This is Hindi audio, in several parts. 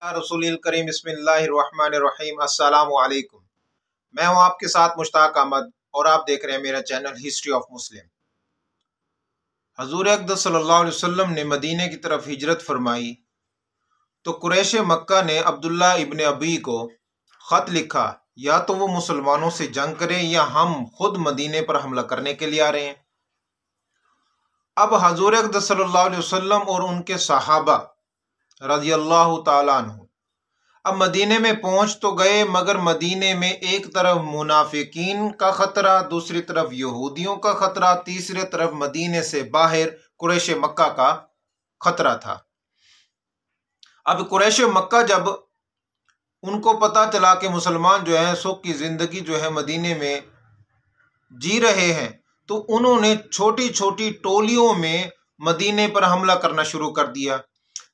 रसूल करीम बिस्मिल्लाहिर्रहमानिर्रहीम अस्सलामु अलैकुम। मैं हूं आपके साथ मुश्ताक अहमद और आप देख रहे हैं मेरा चैनल हिस्ट्री ऑफ मुस्लिम। हजूर अक़दस सल्लल्लाहु अलैहि वसल्लम ने मदीने की तरफ हिजरत फरमाई तो कुरैश मक्का ने अब्दुल्ला इब्न अबी को ख़त लिखा, या तो वो मुसलमानों से जंग करें या हम खुद मदीने पर हमला करने के लिए आ रहे हैं। अब हजूर अक़दस सल्लल्लाहु अलैहि वसल्लम और उनके सहाबा रज़ी अल्लाह ताला अन्हु अब मदीने में पहुंच तो गए, मगर मदीने में एक तरफ मुनाफिकीन का खतरा, दूसरी तरफ यहूदियों का खतरा, तीसरी तरफ मदीने से बाहर कुरैश मक्का का खतरा था। अब कुरैश मक्का जब उनको पता चला कि मुसलमान जो है सुख की जिंदगी जो है मदीने में जी रहे हैं, तो उन्होंने छोटी छोटी टोलियों में मदीने पर हमला करना शुरू कर दिया।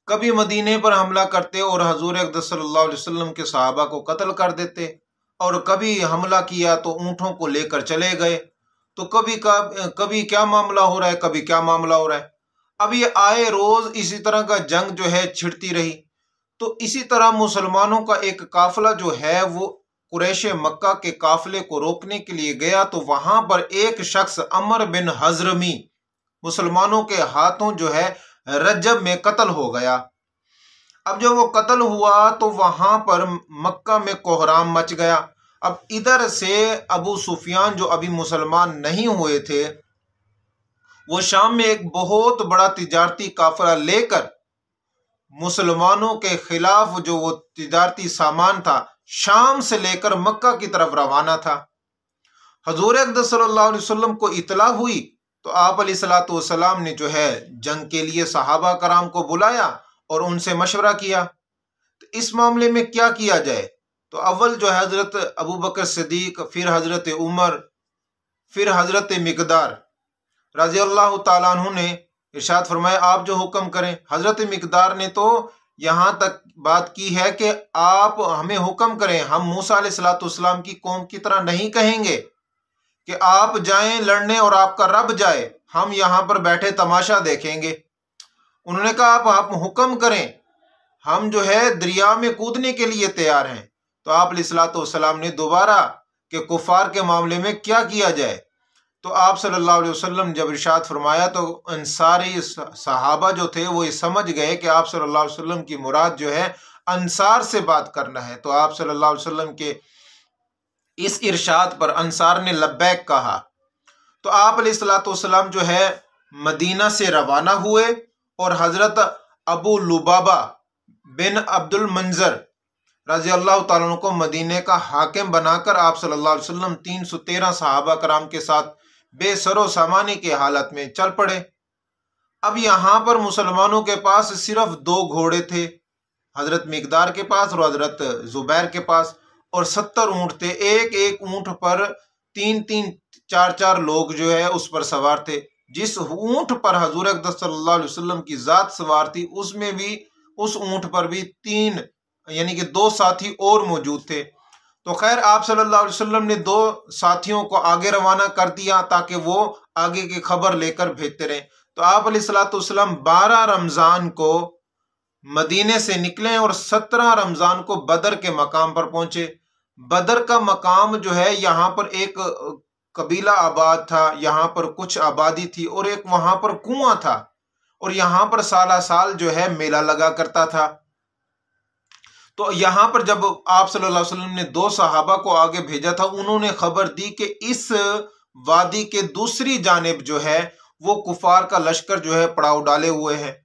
कभी मदीने पर हमला करते और हजूर अक़दस सल्लल्लाहु अलैहि वसल्लम के सहाबा को कत्ल कर देते, और कभी हमला किया तो ऊँटों को लेकर चले गए। तो कभी क्या मामला हो रहा है, कभी क्या मामला हो रहा है। अब ये आए रोज इसी तरह का जंग जो है छिड़ती रही। तो इसी तरह मुसलमानों का एक काफिला जो है वो कुरैश मक्का के काफिले को रोकने के लिए गया, तो वहां पर एक शख्स अमर बिन हजरमी मुसलमानों के हाथों जो है रजब में कत्ल हो गया। अब जब वो कत्ल हुआ तो वहां पर मक्का में कोहराम मच गया। अब इधर से अबू सुफियान जो अभी मुसलमान नहीं हुए थे, वो शाम में एक बहुत बड़ा तिजारती काफिला लेकर मुसलमानों के खिलाफ जो वो तिजारती सामान था शाम से लेकर मक्का की तरफ रवाना था। हजूर अक़दस सल्लल्लाहु अलैहि वसल्लम को इतला हुई तो आप अलैहिस्सलातु वस्सलाम ने जो है जंग के लिए सहाबा कराम को बुलाया और उनसे मशवरा किया। तो इस मामले में क्या किया जाए? तो अव्वल जो है हजरत अबू बकर सिद्दीक, फिर हजरत उमर, फिर हजरत मिक़दार रज़ी अल्लाह ताला अन्हु ने इरशाद फरमाया, आप जो हुक्म करें। हजरत मिक़दार ने तो यहाँ तक बात की है कि आप हमें हुक्म करें, हम मूसा अलैहिस्सलातु वस्सलाम की कौम की तरह नहीं कहेंगे कि आप जाएं लड़ने और आपका रब जाए, हम यहाँ पर बैठे तमाशा देखेंगे। उन्होंने कहा आप हुक्म करें, हम जो है दरिया में कूदने के लिए तैयार हैं। तो आप अलैहिस्सलातु वस्सलाम ने दोबारा कि कुफार के मामले में क्या किया जाए। तो आप सल्लल्लाहु अलैहि वसल्लम जब इरशाद फरमाया तो अंसारी सहाबा जो थे वो ये समझ गए कि आप सल्लल्लाहु अलैहि वसल्लम की मुराद जो है अंसार से बात करना है। तो आप सल्लल्लाहु अलैहि वसल्लम के इस इरशाद पर अंसार ने लब्बैक कहा। तो आप अलैहिस्सलातु वस्सलाम जो है मदीना से रवाना हुए और हजरत अबू लुबाबा बिन अब्दुल मंजर रज़ी अल्लाह ताला अन्हु को मदीने का हाकिम बनाकर आप सल्लल्लाहु अलैहि वसल्लम 313 सहाबा कराम के साथ बेसरो सामानी की हालत में चल पड़े। अब यहाँ पर मुसलमानों के पास सिर्फ 2 घोड़े थे, हजरत मिक़दार के पास और हजरत जुबैर के पास, और 70 ऊँट थे। एक एक ऊँट पर 3-3 4-4 लोग जो है उस पर सवार थे। जिस ऊँट पर हजूर अक़दस सल्लल्लाहु अलैहि वसल्लम की ज़ात सवार थी उसमें भी उस ऊँट पर भी 3 यानी कि 2 साथी और मौजूद थे। तो खैर आप सल्लल्लाहु अलैहि वसल्लम ने 2 साथियों को आगे रवाना कर दिया ताकि वो आगे की खबर लेकर भेजते रहें। तो आप अलैहिस्सलातु वस्सलाम 12 रमज़ान को मदीने से निकले और 17 रमज़ान को बदर के मकाम पर पहुंचे। बदर का मकाम जो है यहाँ पर एक कबीला आबाद था, यहाँ पर कुछ आबादी थी और एक वहाँ पर कुआं था, और यहाँ पर साला साल जो है मेला लगा करता था। तो यहाँ पर जब आप सल्लल्लाहु अलैहि वसल्लम ने 2 सहाबा को आगे भेजा था, उन्होंने खबर दी कि इस वादी के दूसरी जानिब जो है वो कुफार का लश्कर जो है पड़ाव डाले हुए हैं।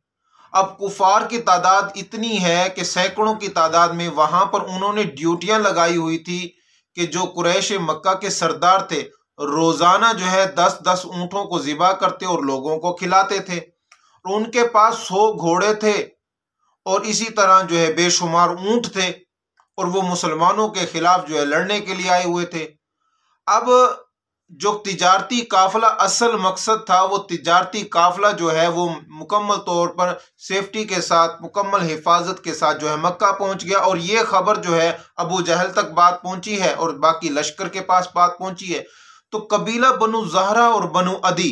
अब कुफार की तादाद इतनी है कि सैकड़ों की तादाद में वहां पर उन्होंने ड्यूटियां लगाई हुई थी कि जो कुरैश मक्का के सरदार थे रोजाना जो है 10-10 ऊँटों को ज़िबा करते और लोगों को खिलाते थे। और उनके पास 100 घोड़े थे और इसी तरह जो है बेशुमार ऊँट थे, और वो मुसलमानों के खिलाफ जो है लड़ने के लिए आए हुए थे। अब जो तिजारती काफिला असल मकसद था, वो तिजारती काफिला जो है वो मुकम्मल तौर पर सेफ्टी के साथ, मुकम्मल हिफाजत के साथ जो है मक्का पहुंच गया। और ये खबर जो है अबू जहल तक बात पहुंची है और बाकी लश्कर के पास बात पहुंची है। तो कबीला बनु ज़हरा और बनु अदी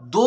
2